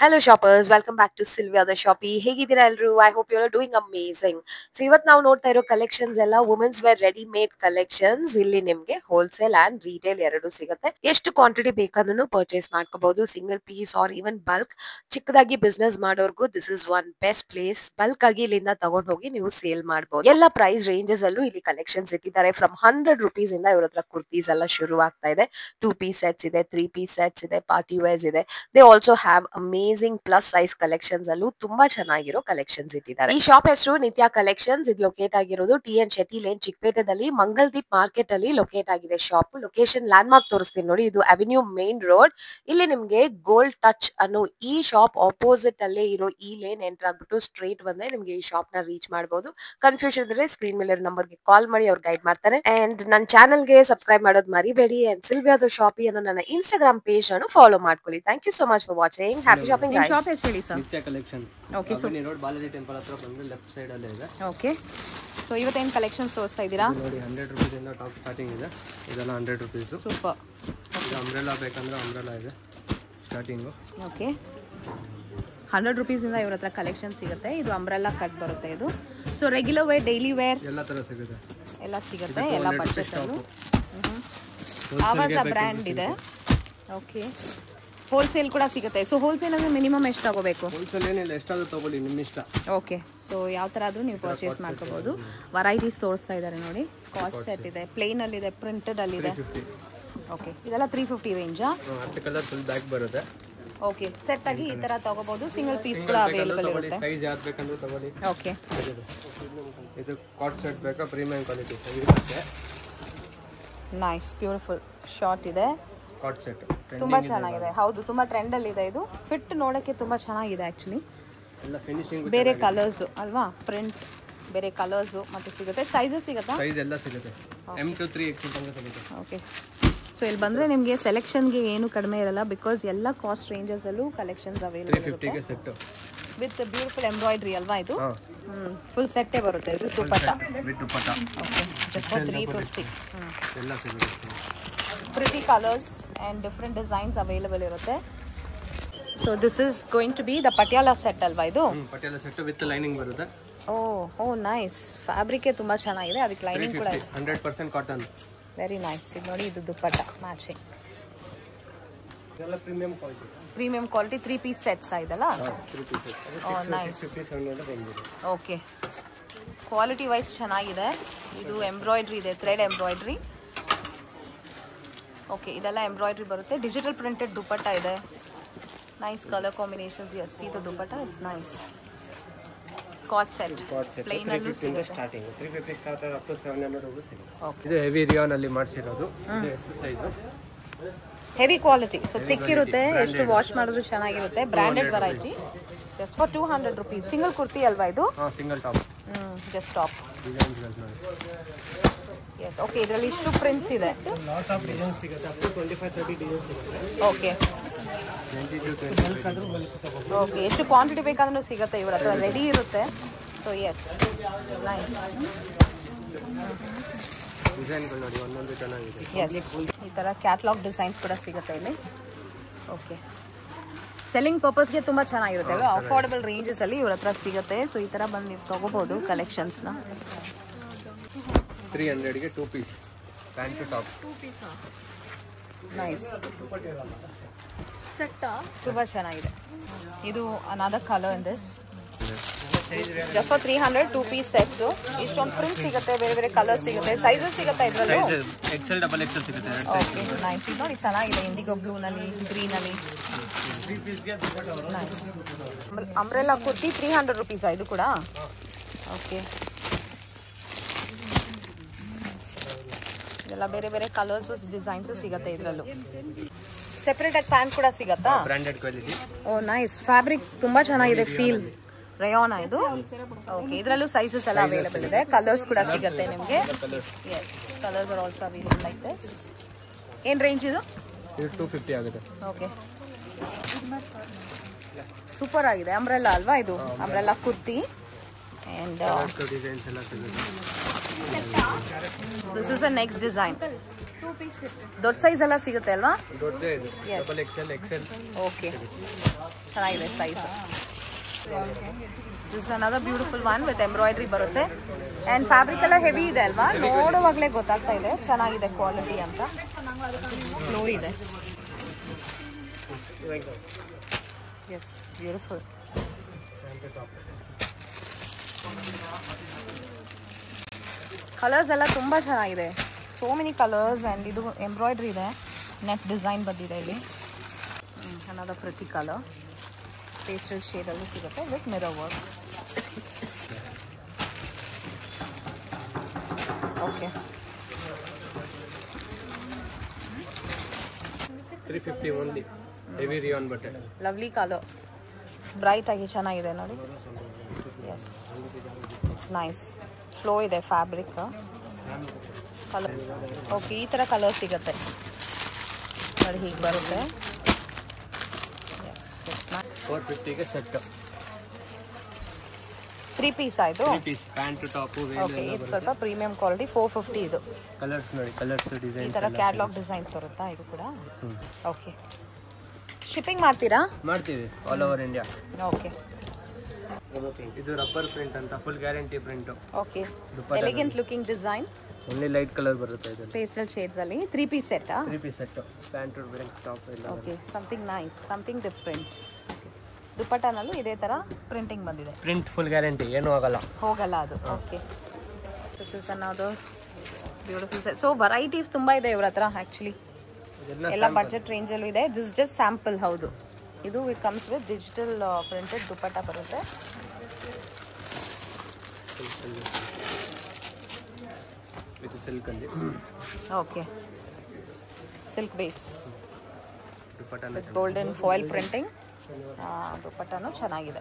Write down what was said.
Hello shoppers, welcome back to Sylvia the Shoppy. ಹೇಗಿದ್ದೀರಾ ಎಲ್ರು? I hope you are doing amazing. So ಇವತ್ತು ನಾವು ನೋಡ್ತಾ ಇರೋ ಕಲೆಕ್ಷನ್ಸ್ ಎಲ್ಲ women's wear ready made collections. ಇಲ್ಲಿ ನಿಮ್ಗೆ ಹೋಲ್ಸೇಲ್ ಅಂಡ್ ರಿಟೇಲ್ ಎರಡು ಸಿಗುತ್ತೆ. ಎಷ್ಟು ಕ್ವಾಂಟಿಟಿ ಬೇಕಾದ್ರೂ ಪರ್ಚೇಸ್ ಮಾಡ್ಕೋಬಹುದು. Single piece or even bulk. ಚಿಕ್ಕದಾಗಿ ಬಿಸ್ನೆಸ್ ಮಾಡೋರ್ಗೂ this is one best place. Bulk ಆಗಿ ಇಲ್ಲಿಂದ ತಗೊಂಡ್ ಹೋಗಿ ನೀವು ಸೇಲ್ ಮಾಡಬಹುದು. ಎಲ್ಲ ಪ್ರೈಸ್ ರೇಂಜಸ್ ಅಲ್ಲೂ ಇಲ್ಲಿ ಕಲೆಕ್ಷನ್ಸ್ ಇಟ್ಟಿದ್ದಾರೆ. ಫ್ರಮ್ 100 rupees ಇಂದ ಇವ್ರ ಹತ್ರ ಕುರ್ತೀಸ್ ಎಲ್ಲ ಶುರು ಆಗ್ತಾ ಇದೆ. 2 piece sets ಇದೆ, 3 piece sets ಇದೆ, ಪಾರ್ಟಿ ವೇರ್ಸ್ ಇದೆ. They also have amazing plus size collections ಅಲ್ಲೂ ತುಂಬಾ ಚೆನ್ನಾಗಿರೋ ಕಲೆಕ್ಷನ್ಸ್ ಇಟ್ಟಿದ್ದಾರೆ. ಈ ಶಾಪ್ ಹೆಸರು ನಿತ್ಯ ಕಲೆಕ್ಷನ್ಸ್. ಇದು ಲೊಕೇಟ್ ಆಗಿರೋದು TN ಶೆಟ್ಟಿ ಲೇನ್ ಚಿಕ್ಕಪೇಟೆದಲ್ಲಿ ಮಂಗಲ್ದೀಪ್ ಮಾರ್ಕೆಟ್ ಅಲ್ಲಿ ಲೊಕೇಟ್ ಆಗಿದೆ ಶಾಪ್. ಲೊಕೇಶನ್ ಲ್ಯಾಂಡ್ ಮಾರ್ಕ್ ತೋರಿಸ್ತೀನಿ ನೋಡಿ. ಇದು ಅವೆನ್ಯೂ ಮೇನ್ ರೋಡ್. ಇಲ್ಲಿ ನಿಮ್ಗೆ ಗೋಲ್ಡ್ ಟಚ್ ಅನ್ನೋ ಈ ಶಾಪ್ ಆಪೋಸಿಟ್ ಅಲ್ಲೇ ಇರೋ ಈ ಲೇನ್ ಎಂಟರ್ ಆಗ್ಬಿಟ್ಟು ಸ್ಟ್ರೇಟ್ ಬಂದ್ರೆ ನಿಮ್ಗೆ ಈ ಶಾಪ್ ನ ರೀಚ್ ಮಾಡಬಹುದು. ಕನ್ಫ್ಯೂಷನ್ ಇದ್ರೆ ಸ್ಕ್ರೀನ್ ಮೇಲೆ ನಂಬರ್ ಗೆ ಕಾಲ್ ಮಾಡಿ ಅವ್ರು ಗೈಡ್ ಮಾಡ್ತಾರೆ. ಅಂಡ್ ನನ್ನ ಚಾನಲ್ ಗೆ ಸಬ್ಸ್ಕ್ರೈಬ್ ಮಾಡೋದು ಮರಿಬೇಡಿ. ಅಂಡ್ ಸಿಲ್ವಿಯಾ ದ ಶಾಪಿ ಅನ್ನೋ ನನ್ನ ಇನ್ಸ್ಟಾಗ್ರಾಮ್ ಪೇಜ್ ಅನ್ನು ಫಾಲೋ ಮಾಡ್ಕೊಳ್ಳಿ. Thank you so much for watching. Happy shopping guys. Shop ಹೆಸರು ಹೇಳಿ sir. Nithya collection. Okay so road Balaji temple ಹತ್ರ ಬಂದ್ರೆ ಲೆಫ್ಟ್ ಸೈಡ್ ಅಲ್ಲೇ ಇದೆ. ಓಕೆ ಸೊ ಇವತ್ತೇನು ಕಲೆಕ್ಷನ್ಸ್ ತೋರಿಸ್ತಾ ಇದ್ದೀರಾ? ನೋಡಿ 100 rupees ಇಂದ ಟಾಪ್ ಸ್ಟಾರ್ಟಿಂಗ್ ಇದೆ. ಇದೆಲ್ಲ 100 rupees. ಸೂಪರ್. ಇದು ಅಂಬ್ರೆಲಾ ಬೇಕಂದ್ರೆ ಅಂಬ್ರೆಲಾ ಇದೆ ಸ್ಟಾರ್ಟಿಂಗು. ಓಕೆ 100 rupees ಇಂದ ಇವ್ರ ಹತ್ರ ಕಲೆಕ್ಷನ್ ಸಿಗುತ್ತೆ. ಇದು ಅಂಬ್ರೆಲ್ಲಾ ಕಟ್ ಬರುತ್ತೆ ಇದು. So regular wear, daily wear ಎಲ್ಲ ತರ ಸಿಗುತ್ತೆ. ಎಲ್ಲ ಸಿಗುತ್ತೆ, ಎಲ್ಲ ಬಡ್ಜೆಟ್ ಅಲ್ಲೂ. ಆವಾಸ ಬ್ರ್ಯಾಂಡ್ ಇದೆ. ಓಕೆ ಹೋಲ್ಸೇಲ್ ಕೂಡ ಸಿಗುತ್ತೆ. ಸೊ ಹೋಲ್ಸೇಲ್ ಅಂದರೆ ಮಿನಿಮಮ್ ಎಷ್ಟು ತಗೋಬೇಕು? ಹೋಲ್ಸೇಲ್ ಏನಿಲ್ಲ, ಎಷ್ಟಾದ್ರೂ ತಗೊಳ್ಳಿ, ನಿಮ್ಮ ಇಷ್ಟ. ಓಕೆ ಸೊ ಯಾವ ಥರ ಆದರೂ ನೀವು ಪರ್ಚೇಸ್ ಮಾಡ್ಕೋಬೋದು. ವೆರೈಟೀಸ್ ತೋರಿಸ್ತಾ ಇದ್ದಾರೆ ನೋಡಿ. ಕಾಟ್ ಸೆಟ್ ಇದೆ, ಪ್ಲೇನಲ್ಲಿದೆ, ಪ್ರಿಂಟೆಡಲ್ಲಿದೆ. ಓಕೆ ಇದೆಲ್ಲ 350 ರೇಂಜಾ? ಅಷ್ಟು ಕಲರ್ ಫುಲ್ ಬ್ಯಾಕ್ ಬರುತ್ತೆ. ಓಕೆ ಸೆಟ್ ಆಗಿ ಈ ತರ ತಗೋಬಹುದು. ಸಿಂಗಲ್ ಪೀಸ್ ಕೂಡ ಅವೈಲೇಬಲ್ ಇರುತ್ತೆ. ಸೈಜ್ ಯಾವ್ದು ಬೇಕಂದ್ರೆ ತಗೊಳ್ಳಿ. ಓಕೆ ಇದು ಕಾಟ್ ಸೆಟ್ ಬೇಕಾ, ಪ್ರೀಮಿಯಂ ಕ್ವಾಲಿಟಿ ಇರುತ್ತೆ. ನೈಸ್ ಬ್ಯೂಟಿಫುಲ್ ಶಾರ್ಟ್ ಇದೆ. ಕಾಟ್ ಸೆಟ್ ತುಂಬಾ ಚೆನ್ನಾಗಿದೆ. ಹೌದು ತುಂಬಾ ಟ್ರೆಂಡ್ ಅಲ್ಲಿ ಇದೆ ಇದು. ಫಿಟ್ ನೋಡಕ್ಕೆ ತುಂಬಾ ಚೆನ್ನಾಗಿದೆ ಆಕ್ಚುಲಿ. ಎಲ್ಲ ಫಿನಿಶಿಂಗ್ ಬೇರೆ ಕಲರ್ಸ್ ಅಲ್ವಾ, ಪ್ರಿಂಟ್ ಬೇರೆ ಕಲರ್ಸ್ ಮತ್ತೆ ಸಿಗುತ್ತೆ. ಸೈಜಸ್ ಸಿಗುತ್ತಾ? ಸೈಜ್ ಎಲ್ಲ ಸಿಗುತ್ತೆ. M to 3XL ತನಕ ಸಿಗುತ್ತೆ. ಓಕೆ ಸೊ ಇಲ್ಲಿ ಬಂದರೆ ನಿಮಗೆ ಸೆಲೆಕ್ಷನ್ಗೆ ಏನು ಕಡಿಮೆ ಇರಲ್ಲ. ಬಿಕಾಸ್ ಎಲ್ಲ ಕಾಸ್ಟ್ ರೇಂಜಸಲ್ಲೂ ಕಲೆಕ್ಷನ್ಸ್ ಅವೈಲೇಬಲ್ 350 ಗೆ ಸೆಟ್ ವಿತ್ ಬ್ಯೂಟಿಫುಲ್ ಎಂಬ್ರಾಯ್ಡ್ರಿ ಅಲ್ವಾ ಇದು? ಫುಲ್ ಸೆಟ್ಟೇ ಬರುತ್ತೆ ಇದು. Dupatta with dupatta. Okay just 350. ಎಲ್ಲ ಸಿಗುತ್ತೆ. Pretty colours and different designs available ಇರುತ್ತೆ. So this is going to be the Patiala set ಅಲ್ವಾ ಇದು? ಪಟಿಯಾಲ ಸೆಟ್ ವಿತ್ ಲೈನಿಂಗ್ ಬರುತ್ತೆ. ಓ ನೈಸ್. ಫ್ಯಾಬ್ರಿಕೇ ತುಂಬ ಚೆನ್ನಾಗಿದೆ, ಅದಕ್ಕೆ ಲೈನಿಂಗ್ ಕೂಡ ಇದೆ. 100% ಕಾಟನ್. Very nice. ಇದು ನೋಡಿ, ಇದು ದುಪ್ಪಟ್ಟ ಮ್ಯಾಚಿಂಗ್. ಇದೆಲ್ಲ premium quality. Premium quality 3 piece sets ಇದೆಲ್ಲ. ನೈಸ್. ಓಕೆ ಕ್ವಾಲಿಟಿ ವೈಸ್ ಚೆನ್ನಾಗಿದೆ. ಇದು ಎಂಬ್ರಾಯ್ಡ್ರಿ ಇದೆ, ಥ್ರೆಡ್ ಎಂಬ್ರಾಯ್ಡ್ರಿ. ಓಕೆ ಇದೆಲ್ಲ ಎಂಬ್ರಾಯ್ಡ್ರಿ ಬರುತ್ತೆ. ಡಿಜಿಟಲ್ ಪ್ರಿಂಟೆಡ್ ದುಪ್ಪಟ್ಟ ಇದೆ. Nice colour combinations. Yes see the dupatta it's nice. Cot set plain ಅಲ್ಲೂ ಸಿಗುತ್ತೆ. ಸ್ಟಾರ್ಟಿಂಗ್ 350 ಸ್ಟಾರ್ಟ್ ಅಪ್ ಟು 700 ರೂಪಾಯಿ ಸಿಗುತ್ತೆ. ಓಕೆ ಇದು ಹೆವಿ ರಿಯಾನ್ ಅಲ್ಲಿ ಮಾಡಿಸಿರೋದು. ಇದು S size. Heavy quality. So thick ಇರುತ್ತೆ, ಎಷ್ಟು ವಾಶ್ ಮಾಡಿದ್ರು ಚೆನ್ನಾಗಿರುತ್ತೆ. Branded variety. Just for 200 rupees. Single kurti ಅಲ್ವಾ ಇದು? ಹಾಂ single top. Just top. Designs ನೋಡಿ. ಎಸ್ ಓಕೆ ಇದರಲ್ಲಿ ಇಷ್ಟು ಪ್ರಿಂಟ್ಸ್ ಇದೆ. ಲಾಟ್ ಆಫ್ ಡಿಸೈನ್ಸ್ ಸಿಗುತ್ತೆ. ಅಪ್ ಟು 25-30 ಡಿಸೈನ್ಸ್ ಸಿಗುತ್ತೆ. Okay 20 to 25. ಓಕೆ ಎಷ್ಟು ಕ್ವಾಂಟಿಟಿ ಬೇಕಾದ್ರೂ ಸಿಗುತ್ತೆ ಇವ್ರ ಹತ್ರ, ರೆಡಿ ಇರುತ್ತೆ. So S nice. ಡಿಸೈನ್ಗಳು ನೋಡಿ, ಒಂದೊಂದು ಚೆನ್ನಾಗಿದೆ. ಎಸ್ ಈ ಥರ ಕ್ಯಾಟ್ಲಾಗ್ ಡಿಸೈನ್ಸ್ ಕೂಡ ಸಿಗುತ್ತೆ ಇಲ್ಲಿ. ಓಕೆ ಸೆಲ್ಲಿಂಗ್ ಪರ್ಪಸ್ಗೆ ತುಂಬ ಚೆನ್ನಾಗಿರುತ್ತೆ ಅಲ್ವಾ? ಅಫೋರ್ಡಬಲ್ ರೇಂಜಸಲ್ಲಿ ಇವ್ರ ಹತ್ರ ಸಿಗುತ್ತೆ. ಸೊ ಈ ಥರ ಬಂದು ನೀವು ತೊಗೋಬೋದು ಕಲೆಕ್ಷನ್ಸ್ನ. 300 ಗೆ 2 piece pant to top. Nice ತುಂಬ ಚೆನ್ನಾಗಿದೆ. ಇದು another colour in this. Just for 300 2 piece sets. ಇಷ್ಟೊಂದು ಪ್ರಿಂಟ್ ಸಿಗುತ್ತೆ, ಬೇರೆ ಬೇರೆ ಕಲರ್ಸ್ ಸಿಗುತ್ತೆ, ಸೈಜಸ್ ಸಿಗುತ್ತೆ ಇದರಲ್ಲೂ. XL ಡಬಲ್ XL ಸಿಗುತ್ತೆ. Okay nice. ನೋಡಿ ಚೆನ್ನಾಗಿದೆ, ಇಂಡಿಗೋ ಬ್ಲೂನಲ್ಲಿ, ಗ್ರೀನಲ್ಲಿ. ನೈಸ್. ಅಂಬ್ರೆಲಾ ಕುರ್ತಿ 300 rupees ಇದು ಕೂಡ. ಓಕೆ ಇದೆಲ್ಲ ಬೇರೆ ಬೇರೆ ಕಲರ್ಸು ಡಿಸೈನ್ಸು ಸಿಗುತ್ತೆ ಇದರಲ್ಲೂ. ಸೆಪ್ರೇಟಾಗಿ ಪ್ಯಾಂಟ್ ಕೂಡ ಸಿಗುತ್ತಾ? Branded quality. Oh nice. Fabric ತುಂಬ ಚೆನ್ನಾಗಿದೆ. ಫೀಲ್ ರಯಾನ ಇದು. ಓಕೆ ಇದರಲ್ಲೂ ಸೈಜಸ್ ಎಲ್ಲ ಅವೈಲೇಬಲ್ ಇದೆ. ಕಲರ್ಸ್ ಕೂಡ ಸಿಗುತ್ತೆ ನಿಮಗೆ. Yes colours are also available like this. ಏನು ರೇಂಜ್ ಇದು? ಇದು 250 ಆಗುತ್ತೆ. ಓಕೆ ಸೂಪರ್ ಆಗಿದೆ. ಅಂಬ್ರೆಲ್ಲಾ ಅಲ್ವಾ ಇದು? ಅಂಬ್ರೆಲ್ಲಾ ಕುರ್ತಿ. And ಡಿಸೈನ್ಸ್ ಎಲ್ಲ ಸಿಗುತ್ತೆ. this is the next design. ದೊಡ್ಡ ಸೈಜ್ ಎಲ್ಲ ಸಿಗುತ್ತೆ ಅಲ್ವಾ? ದೊಡ್ಡದೇ ಇದು Yes. Double XL XL. Okay, ಚೆನ್ನಾಗಿದೆ size. This is another beautiful one with embroidery ಬರುತ್ತೆ. ಆ್ಯಂಡ್ ಫ್ಯಾಬ್ರಿಕ್ ಎಲ್ಲ ಹೆವಿ ಇದೆ ಅಲ್ವಾ? ನೋಡುವಾಗಲೇ ಗೊತ್ತಾಗ್ತಾ ಇದೆ ಚೆನ್ನಾಗಿದೆ ಕ್ವಾಲಿಟಿ ಅಂತ. ಫ್ಲೋ ಇದೆ. S, beautiful. ಕಲರ್ಸ್ ಎಲ್ಲ ತುಂಬ ಚೆನ್ನಾಗಿದೆ. So many colours. ಆ್ಯಂಡ್ ಇದು ಎಂಬ್ರಾಯ್ಡ್ರಿ ಇದೆ, ನೆಟ್ ಡಿಸೈನ್ ಬಂದಿದೆ ಇಲ್ಲಿ. ಅನದರ್ ಪ್ರಿಟಿ ಕಲರ್ ಪೇಸ್ಟಲ್ ಶೇಡಲ್ಲಿ ಸಿಗುತ್ತೆ with mirror work. Okay, 350 only. Heavy rayon ಬಟ್ಟೆ. ಲವ್ಲಿ ಕಲರ್, ಬ್ರೈಟ್ ಆಗಿ ಚೆನ್ನಾಗಿದೆ ನೋಡಿ. Yes, it's nice. ಫ್ಲೋ ಇದೆ ಫ್ಯಾಬ್ರಿಕ್. ಕಲರ್ ಓಕೆ, ಈ ಥರ ಕಲರ್ ಸಿಗುತ್ತೆ ನೋಡಿ, ಹೀಗೆ ಬರುತ್ತೆ. Yes, it's nice. 450ಗೆ ಸೆಟ್. 3 ಪೀಸ್ ಆಯಿತು. 3 piece pant top veil okay, ಇದು ಸ್ವಲ್ಪ ಪ್ರೀಮಿಯಂ ಕ್ವಾಲಿಟಿ. 450 ಇದು. ಕಲರ್ಸ್ ನೋಡಿ, ಕಲರ್ಸ್ ಈ ಡಿಸೈನ್ ಥರ ಕ್ಯಾಟ್ಲಾಗ್ ಡಿಸೈನ್ಸ್ ಬರುತ್ತಾ ಇದು ಕೂಡ? ಓಕೆ. ಶಿಪ್ಪಿಂಗ್ ಮಾಡ್ತೀರಾ? ಮಾಡ್ತೀವಿ ಆಲ್ ಓವರ್ ಇಂಡಿಯಾ. ಓಕೆ. ಇದು ರಬ್ಬರ್ ಪ್ರಿಂಟ್ ಅಂತ, full guarantee print. Okay, elegant looking design. Only light colour ಬರುತ್ತೆ ಇದು. ಪೇಸ್ಟಲ್ ಶೇಡ್ಸ್ ಅಲ್ಲಿ 3 piece set. 3 piece set, pant top ಎಲ್ಲ. Okay, something nice, something different. ದುಪ್ಪಟ್ಟನಲ್ಲೂ ಇದೇ ಥರ ಪ್ರಿಂಟಿಂಗ್ ಬಂದಿದೆ. ಪ್ರಿಂಟ್ ಫುಲ್ ಗ್ಯಾರಂಟಿ, ಏನೂ ಆಗಲ್ಲ, ಹೋಗಲ್ಲ ಅದು. Okay, this is another beautiful set. So varieties ತುಂಬ ಇದೆ ಇವ್ರ ಹತ್ರ ಆ್ಯಕ್ಚುಲಿ. ಎಲ್ಲ ಬಡ್ಜೆಟ್ ರೇಂಜಲ್ಲೂ ಇದೆ. This just sample. ಹೌದು, ಇದು it comes with digital printed dupatta ಬರುತ್ತೆ. ವಿತ್ ಸಿಲ್ಕ್ ಅಲ್ಲಿ. Okay, silk base dupatta with golden foil printing. ದುಪ್ಪಟ್ಟನೂ ಚೆನ್ನಾಗಿದೆ.